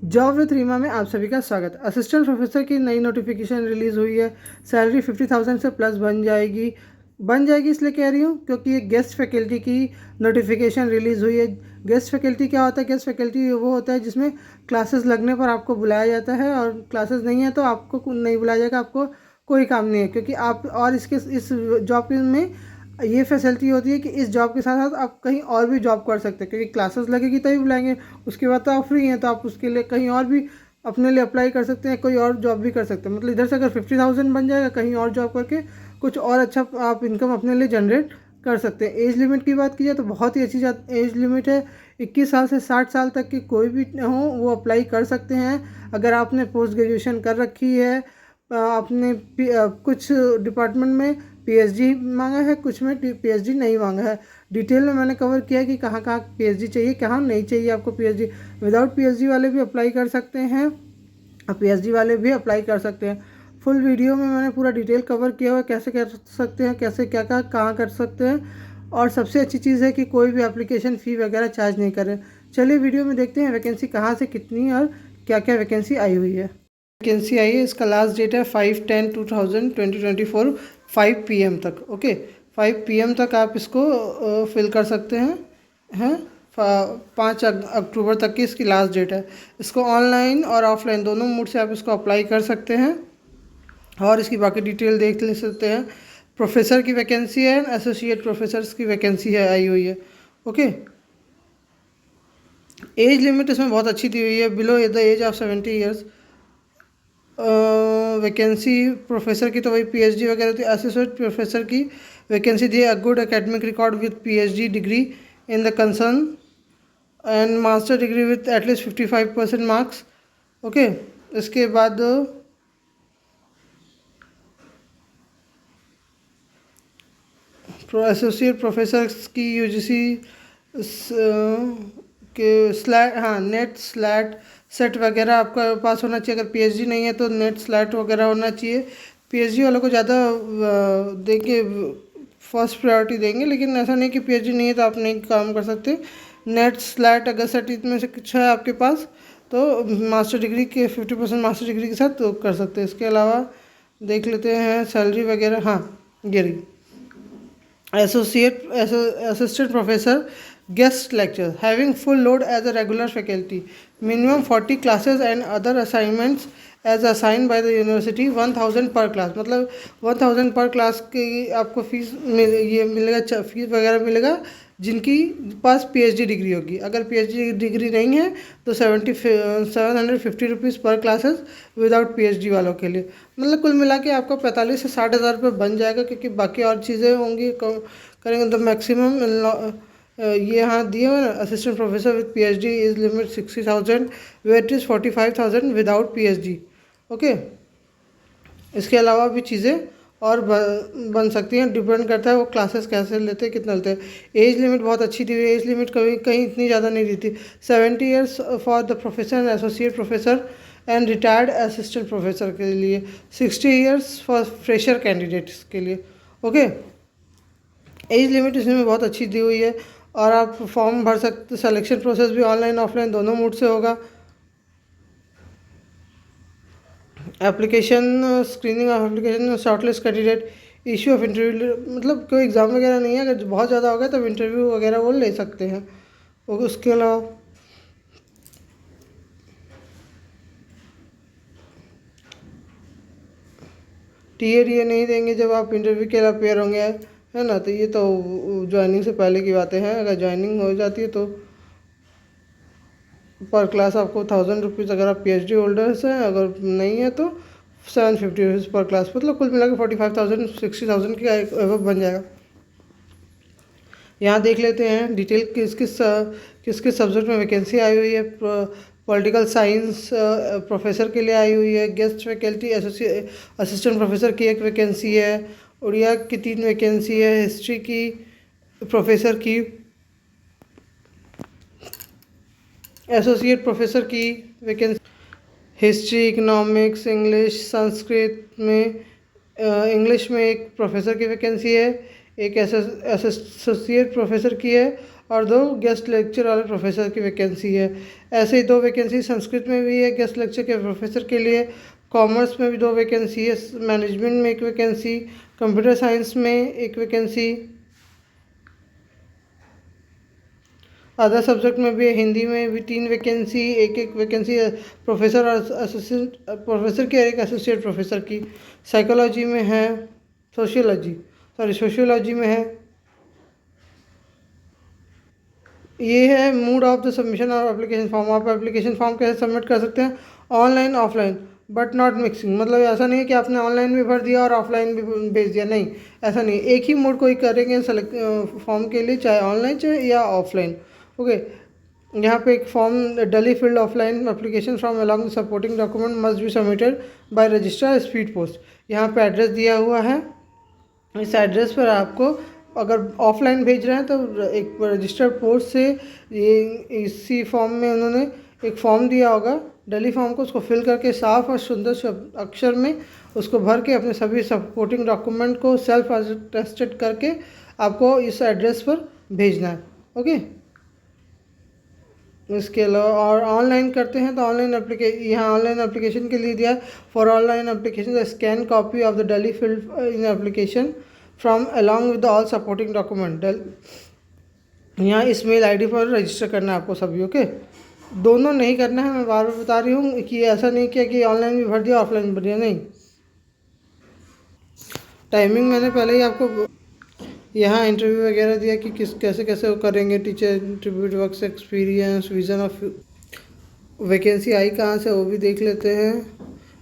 Job with Reema में आप सभी का स्वागत। असिस्टेंट प्रोफेसर की नई नोटिफिकेशन रिलीज़ हुई है। सैलरी 50,000 से प्लस बन जाएगी इसलिए कह रही हूँ क्योंकि ये गेस्ट फैकल्टी की नोटिफिकेशन रिलीज़ हुई है। गेस्ट फैकल्टी क्या होता है? गेस्ट फैकल्टी वो होता है जिसमें क्लासेस लगने पर आपको बुलाया जाता है, और क्लासेस नहीं है तो आपको नहीं बुलाया जाएगा, आपको कोई काम नहीं है, क्योंकि आप और इस जॉब में ये फैसिलिटी होती है कि इस जॉब के साथ साथ आप कहीं और भी जॉब कर सकते हैं, क्योंकि क्लासेस लगेगी तभी बुलाएंगे। उसके बाद तो आप फ्री हैं, तो आप उसके लिए कहीं और भी अपने लिए अप्लाई कर सकते हैं, कोई और जॉब भी कर सकते हैं। मतलब इधर से अगर 50,000 बन जाएगा, कहीं और जॉब करके कुछ और अच्छा आप इनकम अपने लिए जनरेट कर सकते हैं। एज लिमिट की बात की जाए तो बहुत ही अच्छी एज लिमिट है। 21 साल से 60 साल तक की कोई भी हो वो अप्लाई कर सकते हैं। अगर आपने पोस्ट ग्रेजुएशन कर रखी है, आपने कुछ डिपार्टमेंट में पीएचडी मांगा है, कुछ में पीएचडी नहीं मांगा है। डिटेल में मैंने कवर किया है कि कहाँ कहाँ पीएचडी चाहिए, कहाँ नहीं चाहिए आपको पीएचडी। विदाउट पीएचडी वाले भी अप्लाई कर सकते हैं और पीएचडी वाले भी अप्लाई कर सकते हैं। फुल वीडियो में मैंने पूरा डिटेल कवर किया हुआ है, कैसे कर सकते हैं, कैसे क्या क्या कहाँ कर सकते हैं। और सबसे अच्छी चीज़ है कि कोई भी एप्लीकेशन फ़ी वगैरह चार्ज नहीं कर रहे। चलिए वीडियो में देखते हैं वैकेंसी कहाँ से कितनी और क्या क्या वैकेंसी आई हुई है। वैकेंसी आई है, इसका लास्ट डेट है 5/10/2024 5 PM तक। ओके, 5 PM तक आप इसको फिल कर सकते हैं 5 अक्टूबर तक की इसकी लास्ट डेट है। इसको ऑनलाइन और ऑफलाइन दोनों मोड से आप इसको अप्लाई कर सकते हैं, और इसकी बाकी डिटेल देख ले सकते हैं। प्रोफेसर की वैकेंसी है, एसोसिएट प्रोफेसर्स की वैकेंसी है आई हुई है। ओके, एज लिमिट इसमें बहुत अच्छी दी हुई है, below the age of 70 years. Vacancy professor की तो वही पीएचडी वगैरह होती है। एसोसिएट प्रोफेसर की वैकेंसी दी है, a good academic record with PhD degree in the concern and master degree with at least 55% marks. Okay, इसके बाद एसोसिएट प्रोफेसर की यूजीसी के स्लैट, हाँ नेट स्लैट सेट वगैरह आपका पास होना चाहिए। अगर पीएचडी नहीं है तो नेट स्लैट वगैरह होना चाहिए। पीएचडी वालों को ज़्यादा देंगे, फर्स्ट प्रायोरिटी देंगे, लेकिन ऐसा नहीं कि पीएचडी नहीं है तो आप नहीं काम कर सकते। नेट स्लैट अगर सेट में से कुछ है आपके पास तो मास्टर डिग्री के 50% मास्टर डिग्री के साथ तो कर सकते हैं। इसके अलावा देख लेते हैं सैलरी वगैरह। हाँ, ये रही assistant professor guest lecture having full load as a regular faculty, minimum 40 classes and other assignments as assigned by the university, 1000 per class। मतलब 1000 पर क्लास की आपको फीस ये मिलेगा, फीस वगैरह मिलेगा जिनकी पास पीएचडी डिग्री होगी। अगर पीएचडी डिग्री नहीं है तो 750 रुपीज़ पर क्लासेस विदाउट पीएचडी वालों के लिए। मतलब कुल मिला के आपको 45 से 60 हज़ार रुपये बन जाएगा, क्योंकि बाकी और चीज़ें होंगी करेंगे तो मैक्सिमम ये यहाँ दिए हुए ना, assistant professor with PhD is limit 60,000 whereas 45,000 without PhD. Okay, इसके अलावा भी चीज़ें और बन सकती हैं, डिपेंड करता है वो क्लासेस कैसे लेते हैं, कितना लेते हैं। एज लिमिट बहुत अच्छी दी हुई है, एज लिमिट कभी कहीं इतनी ज़्यादा नहीं दी थी। 70 years for the professor and associate professor and retired assistant professor के लिए, 60 ईयर्स फॉर फ्रेशर कैंडिडेट्स के लिए। ओके, एज लिमिट इसमें बहुत अच्छी दी हुई है, और आप फॉर्म भर सकते। सिलेक्शन प्रोसेस भी ऑनलाइन ऑफलाइन दोनों मोड से होगा। Application screening of application, shortlist candidate, issue of interview, मतलब कोई एग्ज़ाम वगैरह नहीं है। अगर बहुत ज़्यादा होगा तब इंटरव्यू वगैरह वो ले सकते हैं। और उसके अलावा टीए डी नहीं देंगे जब आप इंटरव्यू के लिए अपेयर होंगे, है ना। तो ये तो ज्वाइनिंग से पहले की बातें हैं। अगर ज्वाइनिंग हो जाती है तो पर क्लास आपको 1000 रुपीज़, अगर आप पीएचडी होल्डर्स हैं। अगर नहीं है तो 750 रुपीज़ पर क्लास। मतलब कुल मिला के 45,000 60,000 की एबव बन जाएगा। यहाँ देख लेते हैं डिटेल किस किस सब्जेक्ट में वैकेंसी आई हुई है। पॉलिटिकल साइंस प्रोफेसर के लिए आई हुई है। गेस्ट फैकल्टी असिस्टेंट प्रोफेसर की एक वैकेंसी है। उड़िया की 3 वैकेंसी है। हिस्ट्री की प्रोफेसर की, एसोसिएट प्रोफेसर की vacancy, history, economics, English, Sanskrit में इंग्लिश में एक प्रोफेसर की वैकेंसी है। एक एसोसिएट प्रोफेसर की है, और 2 गेस्ट लेक्चर वाले प्रोफेसर की वैकेंसी है। ऐसे ही 2 वैकेंसी संस्कृत में भी है गेस्ट लेक्चर के प्रोफेसर के लिए, कॉमर्स में भी 2 वैकेंसी है, मैनेजमेंट में 1 वैकेंसी, कंप्यूटर साइंस में 1 वैकेंसी, अदर सब्जेक्ट में भी है, हिंदी में भी 3 वैकेंसी, एक वैकेंसी प्रोफेसर और असिस्टेंट प्रोफेसर की और एक एसोसिएट प्रोफेसर की। साइकोलॉजी में है, सोशियोलॉजी में है। ये है मोड ऑफ द सबमिशन और एप्लीकेशन फॉर्म। आप एप्लीकेशन फॉर्म कैसे सबमिट कर सकते हैं? Online, offline, but not mixing. मतलब ऐसा नहीं है कि आपने ऑनलाइन भी भर दिया और ऑफलाइन भी भेज दिया, नहीं, ऐसा नहीं। एक ही मोड कोई करेंगे सेलेक्ट फॉर्म के लिए, चाहे ऑनलाइन चाहे या ऑफलाइन। ओके, यहाँ पे एक फॉर्म डली field offline application from along supporting document must be submitted by registrar speed post. यहाँ पे एड्रेस दिया हुआ है, इस एड्रेस पर आपको अगर ऑफलाइन भेज रहे हैं तो एक रजिस्टर्ड पोस्ट से ये इसी फॉर्म में उन्होंने एक फॉर्म दिया होगा डली फॉर्म को, उसको फिल करके साफ और सुंदर अक्षर में उसको भर के अपने सभी सपोर्टिंग डॉक्यूमेंट को सेल्फ अटेस्टेड करके आपको इस एड्रेस पर भेजना है। ओके, इसके अलावा और ऑनलाइन करते हैं तो ऑनलाइन एप्लीकेशन के लिए दिया है for online application scan copy of the duly filled in application from along with all supporting document. यहाँ इस मेल आई डी पर रजिस्टर करना है आपको सभी। ओके, दोनों नहीं करना है, मैं बार बार बता रही हूँ कि ऐसा नहीं किया कि ऑनलाइन भी भर दिया ऑफलाइन भी भर दिया, नहीं। टाइमिंग मैंने पहले ही आपको यहाँ इंटरव्यू वगैरह दिया कि कैसे कैसे वो करेंगे, teacher interview, work experience, vision of vacancy आई कहाँ से वो भी देख लेते हैं।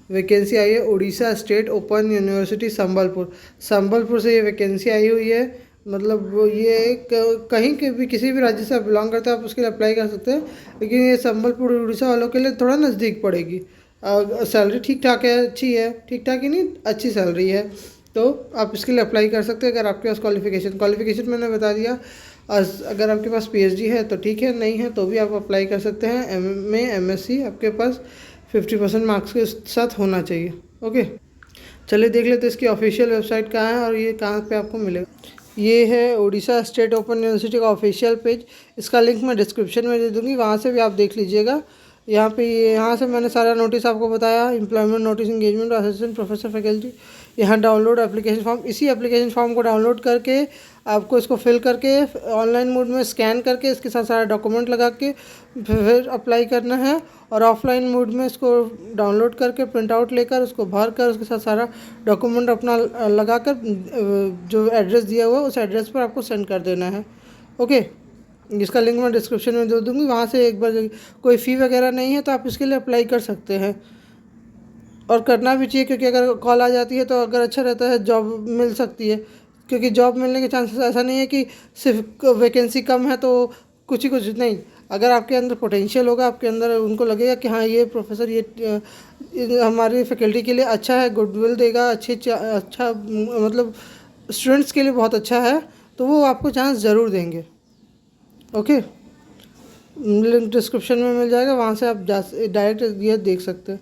वैकेंसी आई है Orissa state open university Sambalpur से ये वैकेंसी आई हुई है। मतलब वो ये कहीं के भी किसी भी राज्य से आप बिलोंग करते हैं आप उसके लिए अप्लाई कर सकते हैं, लेकिन ये संबलपुर उड़ीसा वालों के लिए थोड़ा नज़दीक पड़ेगी। सैलरी ठीक ठाक है, अच्छी है, ठीक ठाक ही नहीं, अच्छी सैलरी है, तो आप इसके लिए अप्लाई कर सकते हैं अगर आपके पास क्वालिफ़िकेशन मैंने बता दिया। अगर आपके पास पीएचडी है तो ठीक है, नहीं है तो भी आप अप्लाई कर सकते हैं। एमए एमएससी आपके पास 50% मार्क्स के साथ होना चाहिए। ओके, चलिए देख लेते हैं इसकी ऑफिशियल वेबसाइट कहाँ है और ये कहाँ पे आपको मिलेगा। ये है उड़ीसा स्टेट ओपन यूनिवर्सिटी का ऑफिशियल पेज, इसका लिंक मैं डिस्क्रिप्शन में दे दूँगी, वहाँ से भी आप देख लीजिएगा। यहाँ से मैंने सारा नोटिस आपको बताया, employment notice, engagement, assistant professor faculty. यहाँ डाउनलोड एप्लीकेशन फॉर्म, इसी एप्लीकेशन फॉर्म को डाउनलोड करके आपको इसको फिल करके ऑनलाइन मोड में स्कैन करके इसके साथ सारा डॉक्यूमेंट लगा के फिर अप्लाई करना है, और ऑफलाइन मोड में इसको डाउनलोड करके प्रिंट आउट लेकर उसको भर कर उसके साथ सारा डॉक्यूमेंट अपना लगा कर जो एड्रेस दिया हुआ है उस एड्रेस पर आपको सेंड कर देना है। ओके, जिसका लिंक मैं डिस्क्रिप्शन में दे दूँगी, वहाँ से एक बार कोई फ़ी वगैरह नहीं है तो आप इसके लिए अप्लाई कर सकते हैं, और करना भी चाहिए क्योंकि अगर कॉल आ जाती है तो अगर अच्छा रहता है, जॉब मिल सकती है, क्योंकि जॉब मिलने के चांसेस ऐसा नहीं है कि सिर्फ वैकेंसी कम है तो कुछ नहीं। अगर आपके अंदर पोटेंशियल होगा, आपके अंदर उनको लगेगा कि हाँ ये प्रोफेसर ये हमारी फैकल्टी के लिए अच्छा है, गुडविल देगा, अच्छा मतलब स्टूडेंट्स के लिए बहुत अच्छा है, तो वो आपको चांस ज़रूर देंगे। ओके, लिंक डिस्क्रिप्शन में मिल जाएगा, वहाँ से आप डायरेक्ट ये देख सकते हैं।